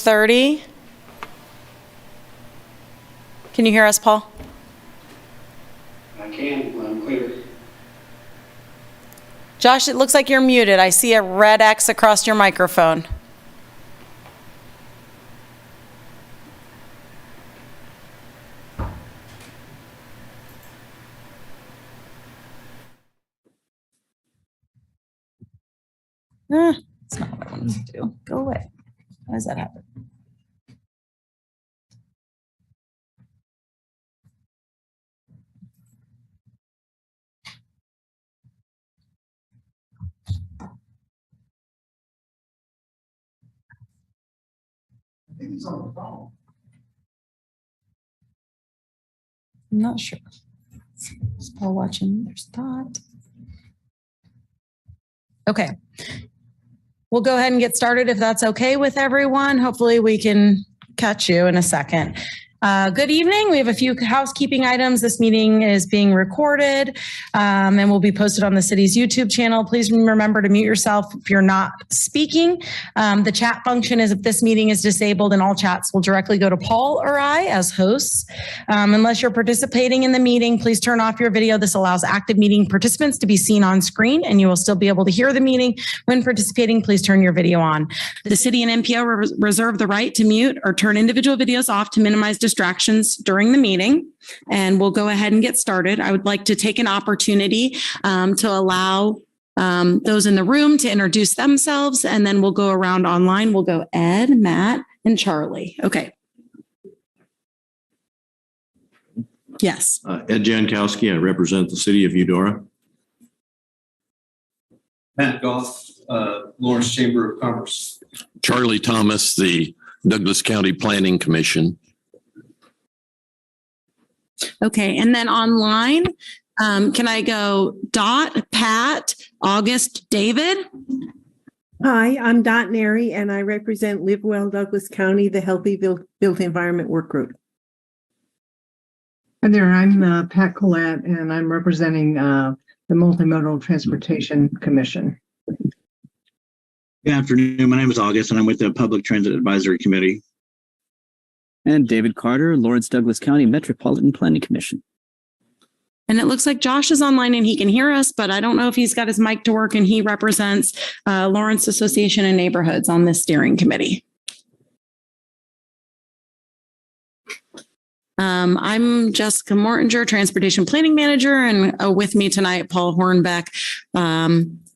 9:30. Can you hear us, Paul? I can, I'm clear. Josh, it looks like you're muted. I see a red X across your microphone. That's not what I wanted to do. Go away. Why does that happen? I think it's on the phone. I'm not sure. Is Paul watching? There's that. Okay. We'll go ahead and get started if that's okay with everyone. Hopefully we can catch you in a second. Good evening. We have a few housekeeping items. This meeting is being recorded and will be posted on the city's YouTube channel. Please remember to mute yourself if you're not speaking. The chat function is if this meeting is disabled and all chats will directly go to Paul or I as hosts. Unless you're participating in the meeting, please turn off your video. This allows active meeting participants to be seen on screen and you will still be able to hear the meeting. When participating, please turn your video on. The city and MPO reserve the right to mute or turn individual videos off to minimize distractions during the meeting. And we'll go ahead and get started. I would like to take an opportunity to allow those in the room to introduce themselves, and then we'll go around online. We'll go Ed, Matt, and Charlie. Okay. Yes. Ed Jankowski, I represent the city of Eudora. Matt Goff, Lawrence Chamber of Commerce. Charlie Thomas, the Douglas County Planning Commission. Okay, and then online, can I go Dot, Pat, August, David? Hi, I'm Dot Neri, and I represent Live Well Douglas County, the Healthy Built Environment Work Group. Hi there, I'm Pat Collette, and I'm representing the Multimodal Transportation Commission. Good afternoon. My name is August, and I'm with the Public Transit Advisory Committee. And David Carter, Lawrence Douglas County Metropolitan Planning Commission. And it looks like Josh is online and he can hear us, but I don't know if he's got his mic to work, and he represents Lawrence Association and Neighborhoods on this steering committee. I'm Jessica Mortinger, Transportation Planning Manager, and with me tonight, Paul Hornbeck.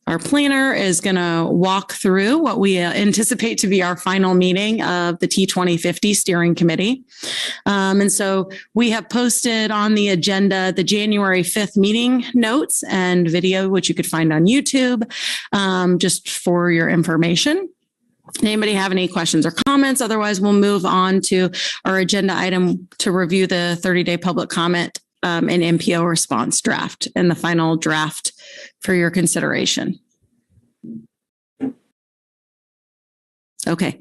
Our planner is going to walk through what we anticipate to be our final meeting of the T2050 steering committee. And so we have posted on the agenda the January 5th meeting notes and video, which you could find on YouTube, just for your information. Anybody have any questions or comments? Otherwise, we'll move on to our agenda item to review the 30-day public comment and MPO response draft and the final draft for your consideration. Okay.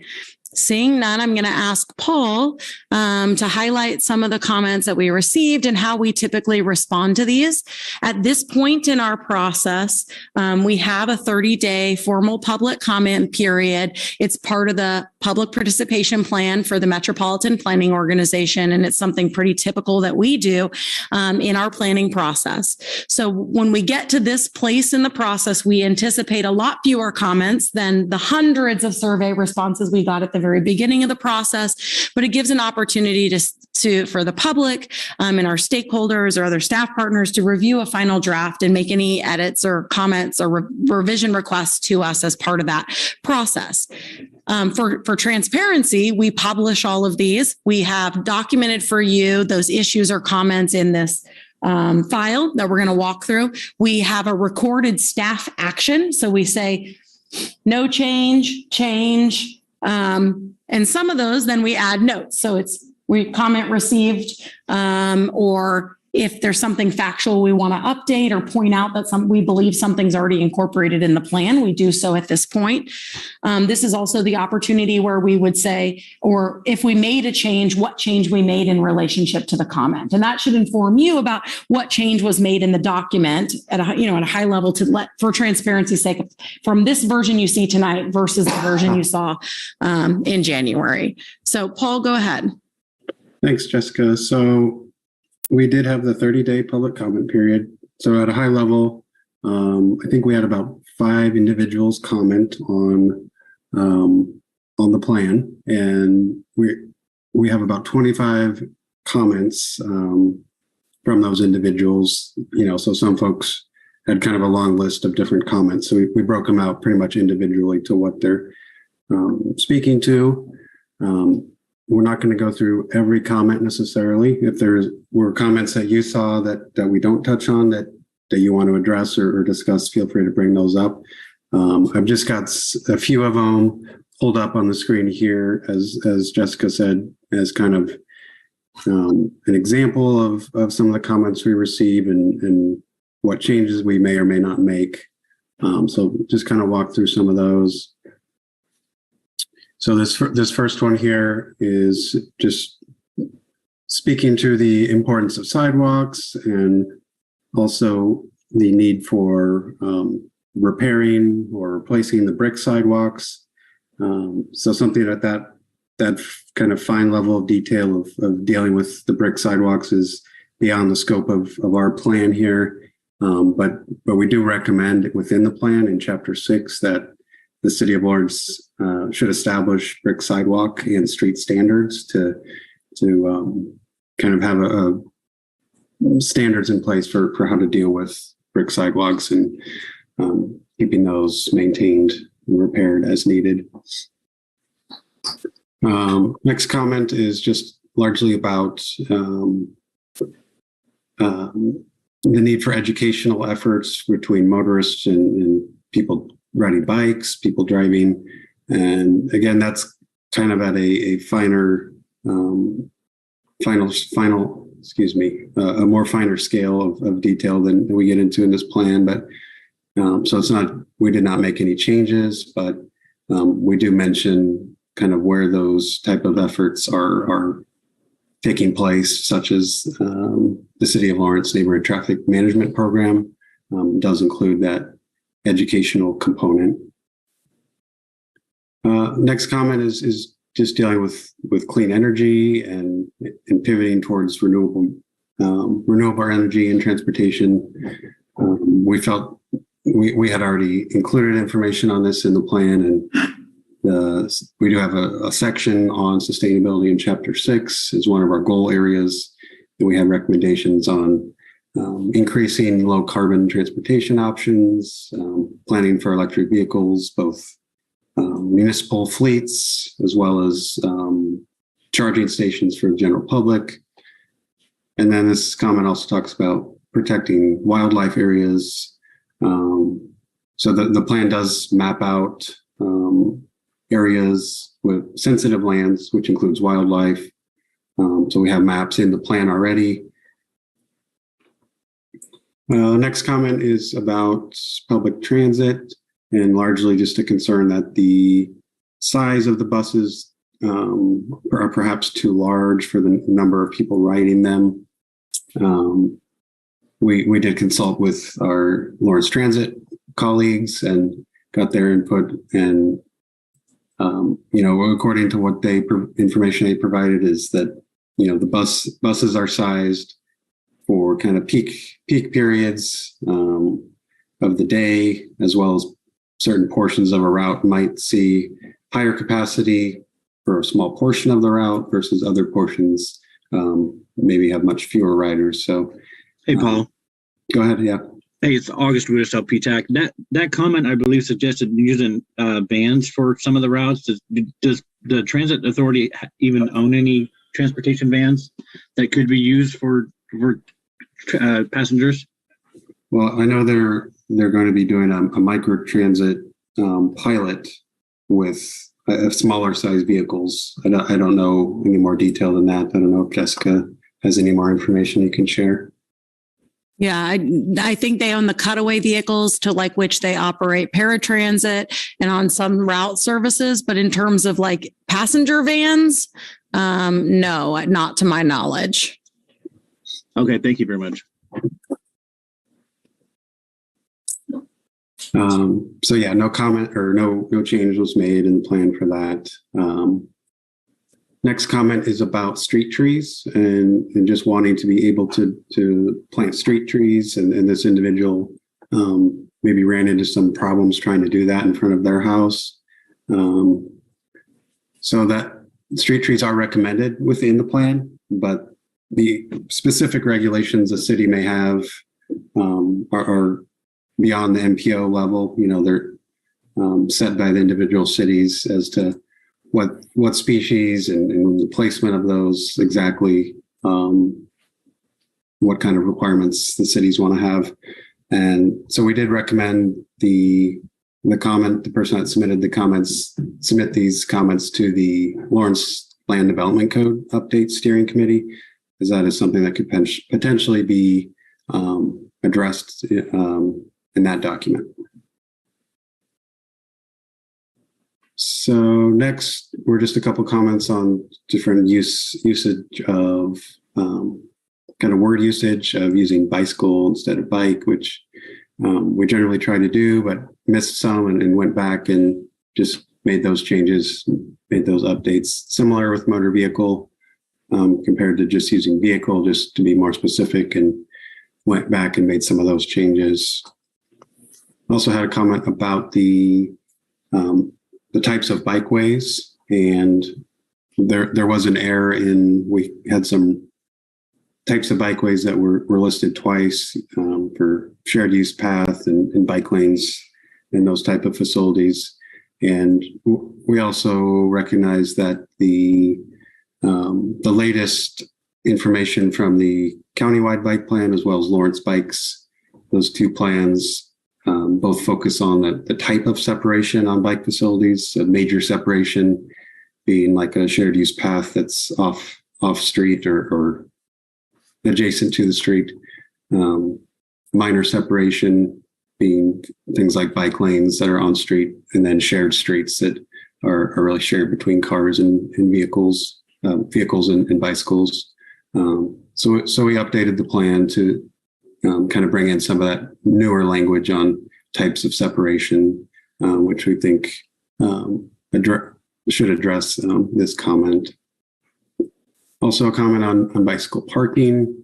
Seeing none, I'm going to ask Paul to highlight some of the comments that we received and how we typically respond to these. At this point in our process, we have a 30-day formal public comment period. It's part of the public participation plan for the Metropolitan Planning Organization, and it's something pretty typical that we do in our planning process. So when we get to this place in the process, we anticipate a lot fewer comments than the hundreds of survey responses we got at the very beginning of the process, but it gives an opportunity for the public and our stakeholders or other staff partners to review a final draft and make any edits or comments or revision requests to us as part of that process. For transparency, we publish all of these. We have documented for you those issues or comments in this file that we're going to walk through. We have a recorded staff action. So we say, no change, change. And some of those, then we add notes. So we comment received, or if there's something factual we want to update or point out that we believe something's already incorporated in the plan, we do so at this point. This is also the opportunity where we would say, or if we made a change, what change we made in relationship to the comment. And that should inform you about what change was made in the document at a high level for transparency's sake, from this version you see tonight versus the version you saw in January. So Paul, go ahead. Thanks, Jessica. So we did have the 30-day public comment period. So at a high level, I think we had about 5 individuals comment on the plan, and we have about 25 comments from those individuals. So some folks had kind of a long list of different comments. So we broke them out pretty much individually to what they're speaking to. We're not going to go through every comment necessarily. If there were comments that you saw that we don't touch on that you want to address or discuss, feel free to bring those up. I've just got a few of them pulled up on the screen here, as Jessica said, as kind of an example of some of the comments we receive and what changes we may or may not make. So just kind of walk through some of those. So this first one here is just speaking to the importance of sidewalks and also the need for repairing or replacing the brick sidewalks. So something that kind of fine level of detail of dealing with the brick sidewalks is beyond the scope of our plan here. But we do recommend within the plan in Chapter 6 that the City of Lawrence should establish brick sidewalk and street standards to kind of have standards in place for how to deal with brick sidewalks and keeping those maintained and repaired as needed. Next comment is just largely about the need for educational efforts between motorists and people riding bikes, people driving. And again, that's kind of at a finer, a more finer scale of detail than we get into in this plan. But so we did not make any changes, but we do mention kind of where those type of efforts are taking place, such as the City of Lawrence Neighborhood Traffic Management Program does include that educational component. Next comment is just dealing with clean energy and pivoting towards renewable energy and transportation. We felt we had already included information on this in the plan, and we do have a section on sustainability in Chapter 6 as one of our goal areas. And we have recommendations on increasing low carbon transportation options, planning for electric vehicles, both municipal fleets, as well as charging stations for the general public. And then this comment also talks about protecting wildlife areas. So the plan does map out areas with sensitive lands, which includes wildlife. So we have maps in the plan already. Next comment is about public transit, and largely just a concern that the size of the buses are perhaps too large for the number of people riding them. We did consult with our Lawrence Transit colleagues and got their input, and according to what information they provided is that the buses are sized for kind of peak periods of the day, as well as certain portions of a route might see higher capacity for a small portion of the route versus other portions maybe have much fewer riders. So, Hey, Paul. Go ahead. Yeah. Hey, it's August Wittes, PTAC. That comment, I believe, suggested using vans for some of the routes. Does the Transit Authority even own any transportation vans that could be used for passengers? Well, I know they're going to be doing a micro transit pilot with smaller size vehicles. I don't know any more detail than that. I don't know if Jessica has any more information you can share. Yeah, I think they own the cutaway vehicles to like which they operate paratransit and on some route services. But in terms of like passenger vans, no, not to my knowledge. Okay, thank you very much. So yeah, no comment or no change was made in the plan for that. Next comment is about street trees and just wanting to be able to plant street trees, and this individual maybe ran into some problems trying to do that in front of their house. So that street trees are recommended within the plan, but the specific regulations the city may have are beyond the MPO level. You know, they're set by the individual cities as to what species and the placement of those exactly, what kind of requirements the cities want to have. And so we did recommend the person that submitted the comments, submit these comments to the Lawrence Land Development Code Update Steering Committee, because that is something that could potentially be addressed in that document. So next, we're just a couple comments on different usage of kind of word usage of using bicycle instead of bike, which we generally try to do, but missed some and went back and just made those changes, made those updates. Similar with motor vehicle compared to just using vehicle, just to be more specific, and went back and made some of those changes. Also had a comment about the types of bikeways, and there was an error we had some types of bikeways that were listed twice for shared use path and bike lanes and those type of facilities. And we also recognize that the latest information from the countywide bike plan, as well as Lawrence Bikes, those two plans both focus on the type of separation on bike facilities. A major separation being like a shared use path that's off street or adjacent to the street. Minor separation being things like bike lanes that are on street, and then shared streets that are really shared between cars and vehicles and bicycles. So we updated the plan to kind of bring in some of that newer language on types of separation, which we think should address this comment. Also a comment on bicycle parking.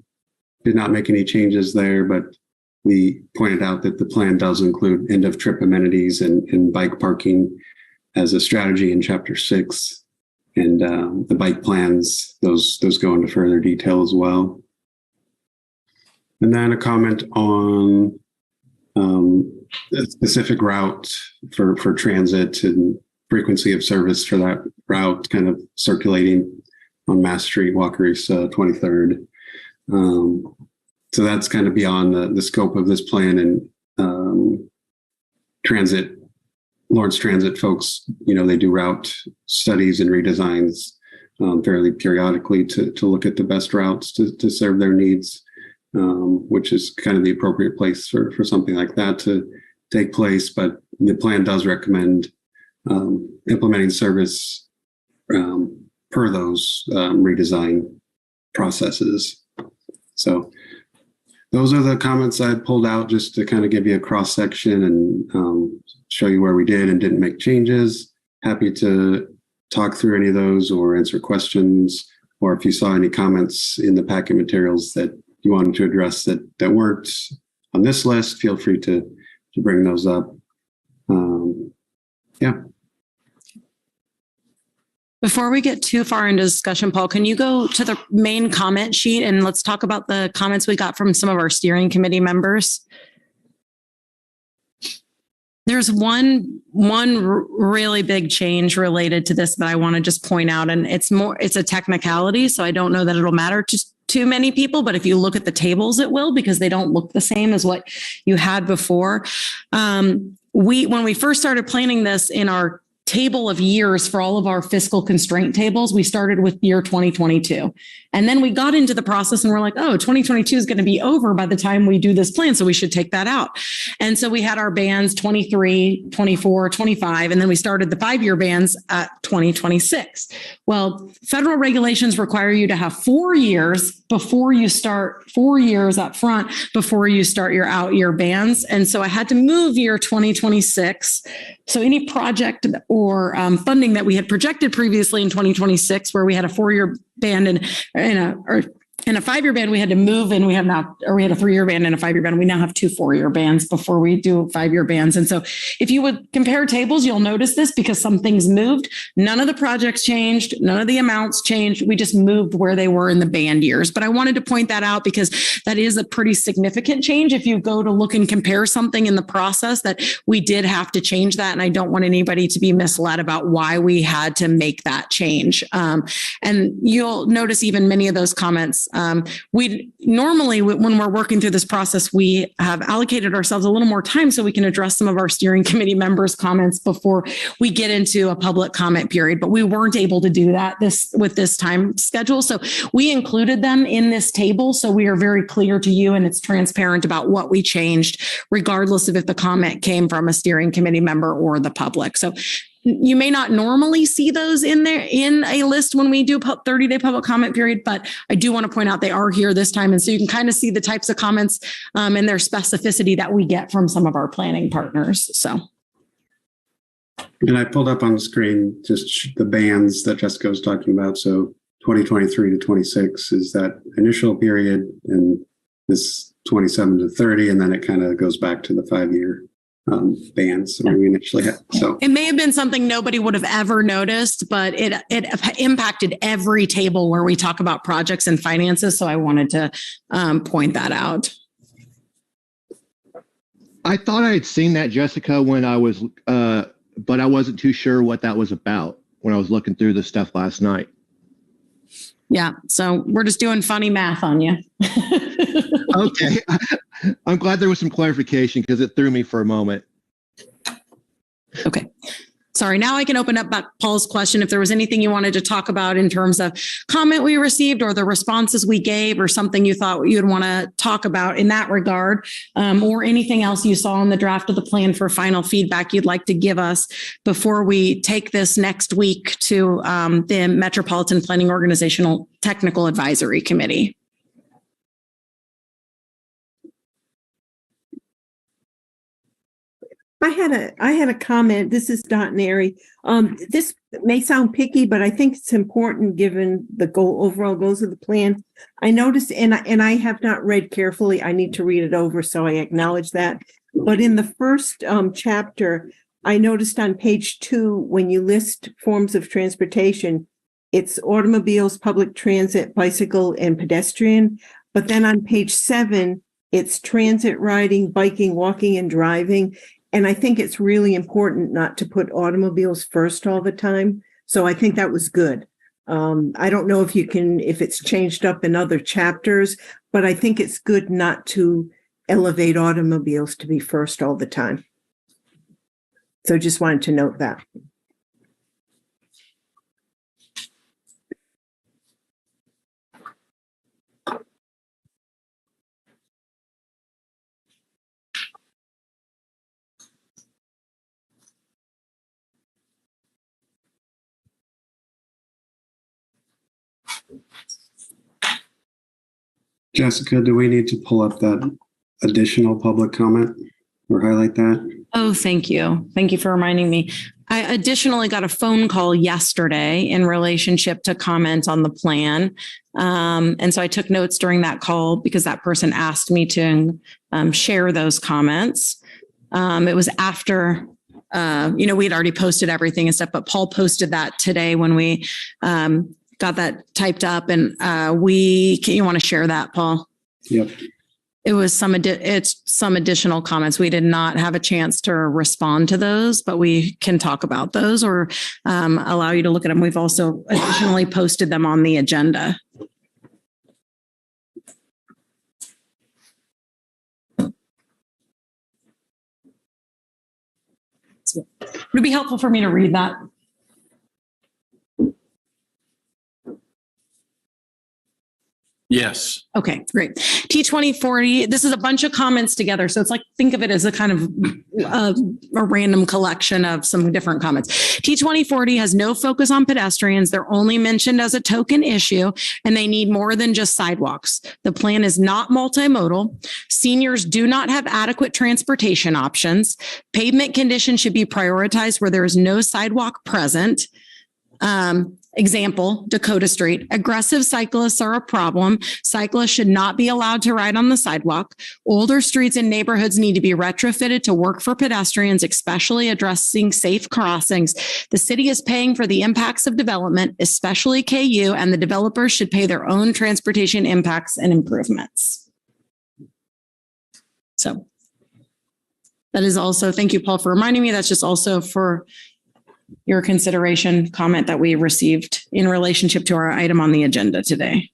Did not make any changes there, but we pointed out that the plan does include end of trip amenities and bike parking as a strategy in Chapter 6. And the bike plans, those go into further detail as well. And then a comment on a specific route for transit and frequency of service for that route, kind of circulating on Mass Street, Walker East 23rd. So that's kind of beyond the scope of this plan, and Lawrence Transit folks, they do route studies and redesigns fairly periodically to look at the best routes to serve their needs, which is kind of the appropriate place for something like that to take place. But the plan does recommend implementing service per those redesign processes. So those are the comments I pulled out just to kind of give you a cross section and show you where we did and didn't make changes. Happy to talk through any of those or answer questions, or if you saw any comments in the packet materials that you wanted to address that weren't on this list, feel free to bring those up. Yeah. Before we get too far into discussion, Paul, can you go to the main comment sheet and let's talk about the comments we got from some of our steering committee members? There's one really big change related to this that I want to just point out, and it's a technicality, so I don't know that it'll matter to too many people, but if you look at the tables, it will, because they don't look the same as what you had before. When we first started planning this in our table of years for all of our fiscal constraint tables, we started with year 2022. And then we got into the process and we're like, oh, 2022 is going to be over by the time we do this plan. So we should take that out. And so we had our bands 23, 24, 25, and then we started the 5-year bands at 2026. Well, federal regulations require you to have 4 years before you start, 4 years up front before you start your out year bands. And so I had to move year 2026. So any project or funding that we had projected previously in 2026, where we had a 4-year band and a 5-year band, we had to move, and we had a 3-year band and a 5-year band. We now have 2 4-year bands before we do 5-year bands. And so if you would compare tables, you'll notice this because some things moved. None of the projects changed. None of the amounts changed. We just moved where they were in the band years. But I wanted to point that out because that is a pretty significant change. If you go to look and compare something in the process, that we did have to change that. And I don't want anybody to be misled about why we had to make that change. And you'll notice even many of those comments. We normally, when we're working through this process, we have allocated ourselves a little more time so we can address some of our steering committee members' comments before we get into a public comment period. But we weren't able to do that with this time schedule. So we included them in this table. So we are very clear to you, and it's transparent about what we changed, regardless of if the comment came from a steering committee member or the public. So you may not normally see those in there in a list when we do 30-day public comment period, but I do want to point out they are here this time. And so you can kind of see the types of comments and their specificity that we get from some of our planning partners. So. And I pulled up on the screen just the bands that Jessica was talking about. So 2023 to 26 is that initial period, and this 27 to 30, and then it kind of goes back to the 5-year bands that we initially had. So it may have been something nobody would have ever noticed, but it impacted every table where we talk about projects and finances. So I wanted to point that out. I thought I had seen that, Jessica, when I was, but I wasn't too sure what that was about when I was looking through the stuff last night. Yeah. So we're just doing funny math on you. Okay. I'm glad there was some clarification because it threw me for a moment. Okay. Sorry. Now I can open up back Paul's question. If there was anything you wanted to talk about in terms of comment we received or the responses we gave or something you thought you'd want to talk about in that regard, or anything else you saw in the draft of the plan for final feedback you'd like to give us before we take this next week to the Metropolitan Planning Organizational Technical Advisory Committee. I had a comment. This is Dot Neri. This may sound picky, but I think it's important given the overall goals of the plan. I noticed, and I have not read carefully. I need to read it over, so I acknowledge that. But in the first chapter, I noticed on page 2, when you list forms of transportation, it's automobiles, public transit, bicycle, and pedestrian. But then on page 7, it's transit, riding, biking, walking, and driving. And I think it's really important not to put automobiles first all the time. So I think that was good. I don't know if it's changed up in other chapters, but I think it's good not to elevate automobiles to be first all the time. So just wanted to note that. Jessica, do we need to pull up that additional public comment or highlight that? Oh, thank you. Thank you for reminding me. I additionally got a phone call yesterday in relationship to comment on the plan. And so I took notes during that call because that person asked me to share those comments. It was after, we had already posted everything and stuff, but Paul posted that today when we got that typed up, and you want to share that, Paul? Yep. It was some additional comments. We did not have a chance to respond to those, but we can talk about those or allow you to look at them. We've also additionally posted them on the agenda. Would it be helpful for me to read that? Yes. Okay, great. T2040, this is a bunch of comments together. So it's like, think of it as a kind of a random collection of some different comments. T2040 has no focus on pedestrians. They're only mentioned as a token issue, and they need more than just sidewalks. The plan is not multimodal. Seniors do not have adequate transportation options. Pavement conditions should be prioritized where there is no sidewalk present. Example, Dakota Street. Aggressive cyclists are a problem. Cyclists should not be allowed to ride on the sidewalk. Older streets and neighborhoods need to be retrofitted to work for pedestrians, especially addressing safe crossings. The city is paying for the impacts of development, especially KU, and the developers should pay their own transportation impacts and improvements. So that is also, thank you, Paul, for reminding me. That's just also for your consideration comment that we received in relationship to our item on the agenda today.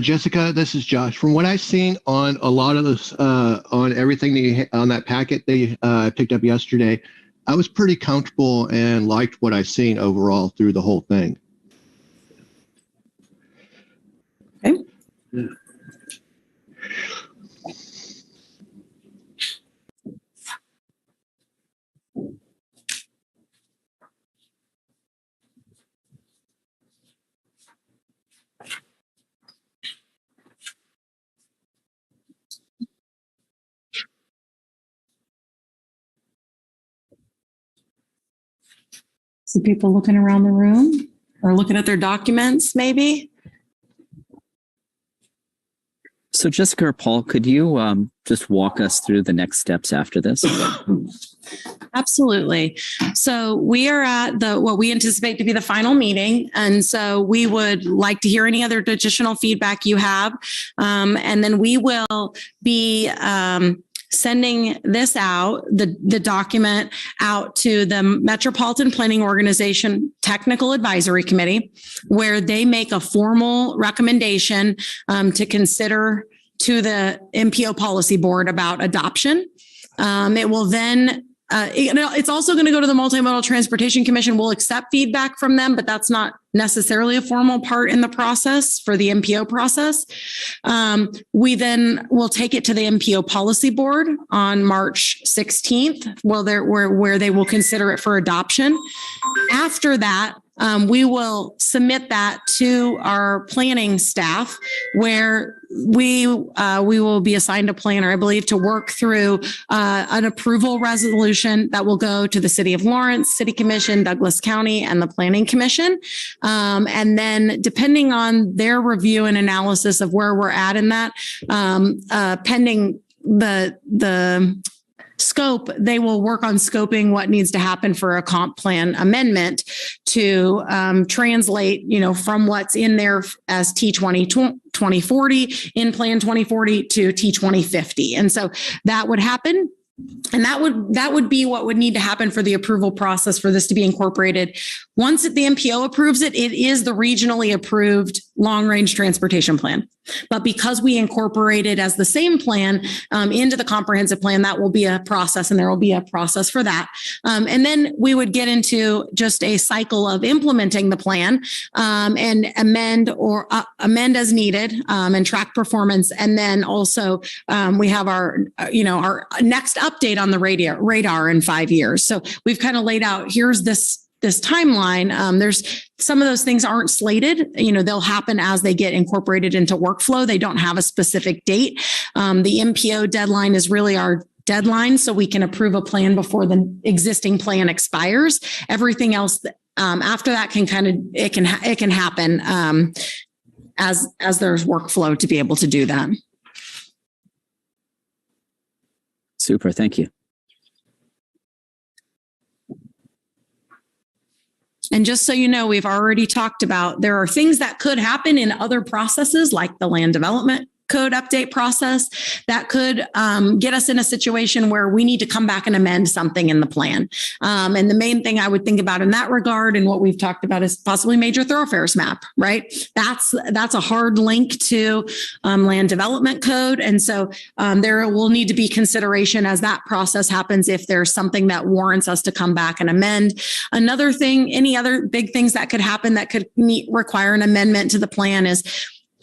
Jessica, this is Josh. From what I've seen on a lot of this, on everything that on that packet they picked up yesterday, I was pretty comfortable and liked what I've seen overall through the whole thing. Okay. Yeah. Some people looking around the room or looking at their documents, maybe. So Jessica or Paul, could you just walk us through the next steps after this? Absolutely. So we are at what we anticipate to be the final meeting. And so we would like to hear any other additional feedback you have. And then we will be sending this out, the document out to the Metropolitan Planning Organization Technical Advisory Committee, where they make a formal recommendation to consider to the MPO Policy Board about adoption. It will then it's also going to go to the Multimodal Transportation Commission. We'll accept feedback from them, but that's not necessarily a formal part in the process for the MPO process. We then will take it to the MPO Policy Board on March 16th, where they will consider it for adoption. After that, we will submit that to our planning staff, where we will be assigned a planner, I believe, to work through an approval resolution that will go to the City of Lawrence, City Commission, Douglas County, and the Planning Commission. And then depending on their review and analysis of where we're at in that, pending the scope, they will work on scoping what needs to happen for a comp plan amendment to translate, from what's in there as T2040 in Plan 2040 to T2050. And so that would happen. And that would be what would need to happen for the approval process for this to be incorporated. Once the MPO approves it, it is the regionally approved long-range transportation plan. But because we incorporate it as the same plan into the comprehensive plan, that will be a process, and there will be a process for that. And then we would get into just a cycle of implementing the plan and amend as needed and track performance. And then also we have our next update on the radar in 5 years. So we've kind of laid out, here's this this timeline, there's some of those things aren't slated. They'll happen as they get incorporated into workflow. They don't have a specific date. The MPO deadline is really our deadline, so we can approve a plan before the existing plan expires. Everything else after that can it can happen as there's workflow to be able to do that. Super. Thank you. And just so you know, we've already talked about there are things that could happen in other processes like the land development code update process that could get us in a situation where we need to come back and amend something in the plan. And the main thing I would think about in that regard and what we've talked about is possibly major thoroughfares map, right? That's a hard link to land development code. And so there will need to be consideration as that process happens if there's something that warrants us to come back and amend. Another thing, any other big things that could happen that could require an amendment to the plan is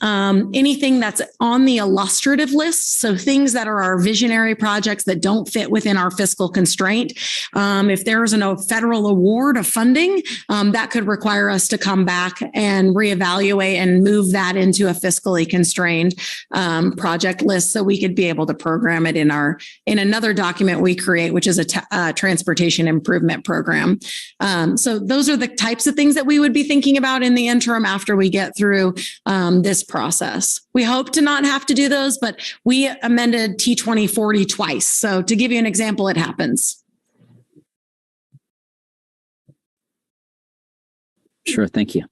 anything that's on the illustrative list. So things that are our visionary projects that don't fit within our fiscal constraint. If there's a federal award of funding, that could require us to come back and reevaluate and move that into a fiscally constrained project list so we could be able to program it in another document we create, which is a transportation improvement program. So those are the types of things that we would be thinking about in the interim after we get through this process. We hope to not have to do those, but we amended T2040 twice. So to give you an example, it happens. Sure. Thank you.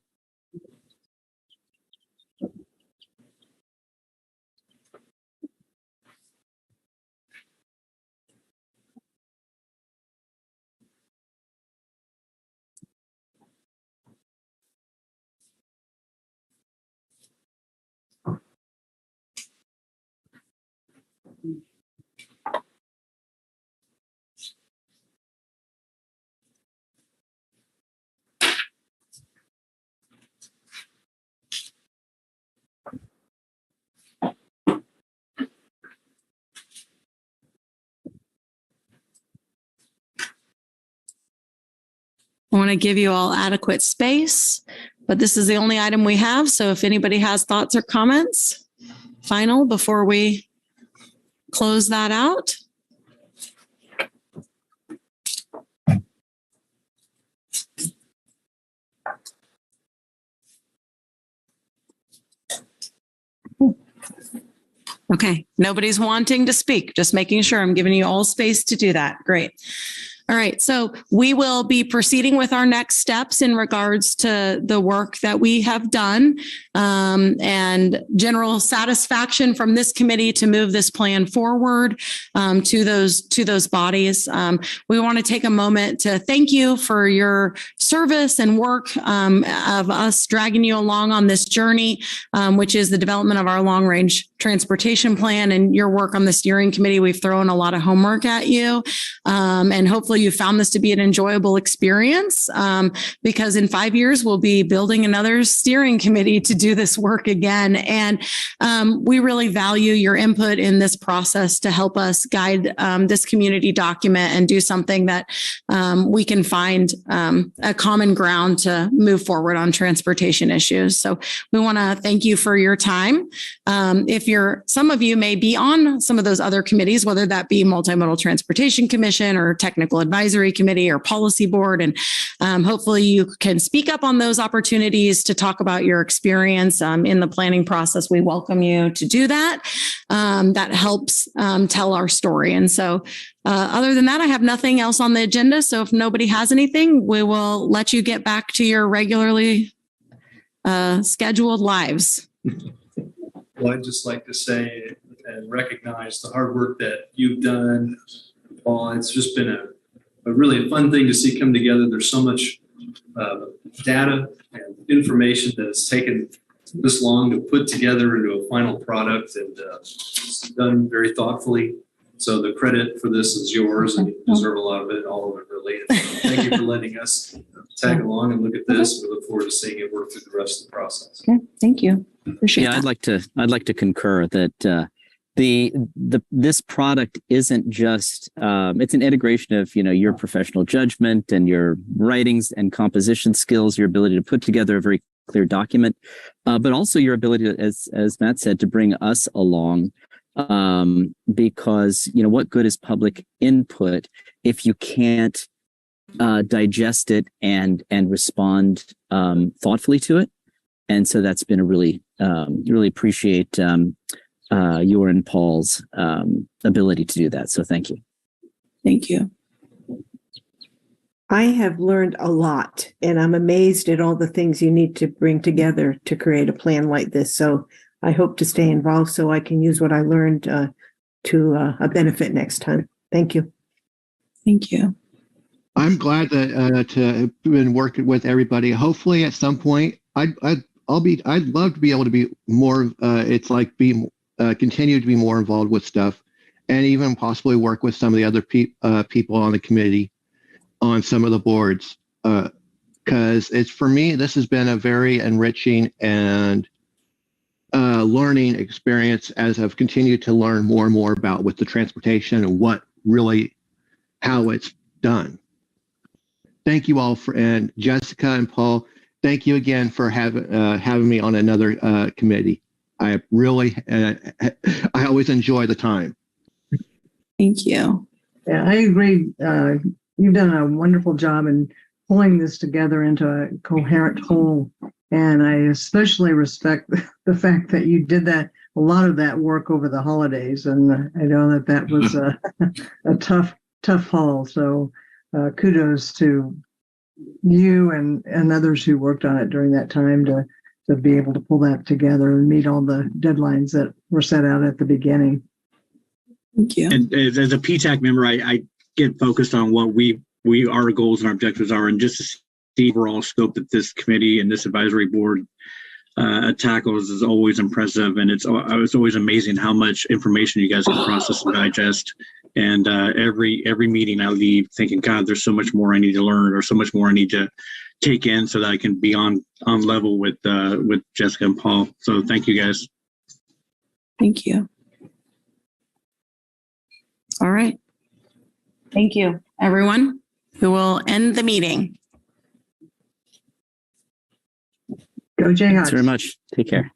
I want to give you all adequate space, but this is the only item we have. So if anybody has thoughts or comments, final before we close that out. Okay, nobody's wanting to speak, just making sure I'm giving you all space to do that. Great. All right, so we will be proceeding with our next steps in regards to the work that we have done and general satisfaction from this committee to move this plan forward to those bodies. We want to take a moment to thank you for your service and work of us dragging you along on this journey, which is the development of our long-range transportation plan and your work on the steering committee. We've thrown a lot of homework at you, and hopefully you found this to be an enjoyable experience because in 5 years, we'll be building another steering committee to do this work again. And we really value your input in this process to help us guide this community document and do something that we can find a common ground to move forward on transportation issues. So we want to thank you for your time. Some of you may be on some of those other committees, whether that be Multimodal Transportation Commission or Technical Advisory Committee or Policy Board. And hopefully you can speak up on those opportunities to talk about your experience in the planning process. We welcome you to do that. That helps tell our story. And so other than that, I have nothing else on the agenda. So if nobody has anything, we will let you get back to your regularly scheduled lives. Well, I'd just like to say and recognize the hard work that you've done, Paul. It's just been a really fun thing to see come together. There's so much data and information that has taken this long to put together into a final product, and it's done very thoughtfully. So the credit for this is yours, and you deserve a lot of it, all of it really. Thank you for letting us tag along and look at this. We look forward to seeing it work through the rest of the process. Okay, thank you. Appreciate that. I'd like to concur that this product isn't just it's an integration of your professional judgment and your writings and composition skills, your ability to put together a very clear document, but also your ability to, as Matt said, to bring us along, because what good is public input if you can't digest it and respond thoughtfully to it. And so that's been a really appreciate your and Paul's ability to do that. So thank you. Thank you. I have learned a lot, and I'm amazed at all the things you need to bring together to create a plan like this. So I hope to stay involved so I can use what I learned to a benefit next time. Thank you. Thank you. I'm glad that to have been working with everybody. Hopefully, at some point, I'd love to be able to be more. Continue to be more involved with stuff, and even possibly work with some of the other people on the committee, on some of the boards, because it's, for me, this has been a very enriching and learning experience as I've continued to learn more and more about with the transportation and how it's done. Thank you all and Jessica and Paul, thank you again for having me on another committee. I really, I always enjoy the time. Thank you. Yeah, I agree. You've done a wonderful job in pulling this together into a coherent whole. And I especially respect the fact that you did a lot of that work over the holidays. And I know that was a tough haul. So kudos to you and others who worked on it during that time to be able to pull that together and meet all the deadlines that were set out at the beginning. Thank you. And as a PTAC member, I get focused on what our goals and our objectives are, and just to see the overall scope that this committee and this advisory board tackles is always impressive. And it's always amazing how much information you guys can process and digest. And every meeting I leave thinking, God, there's so much more I need to learn, or so much more I need to take in so that I can be on level with Jessica and Paul. So thank you guys. Thank you. All right. Thank you, everyone. We will end the meeting. Go Jayhawks. Thanks very much. Take care.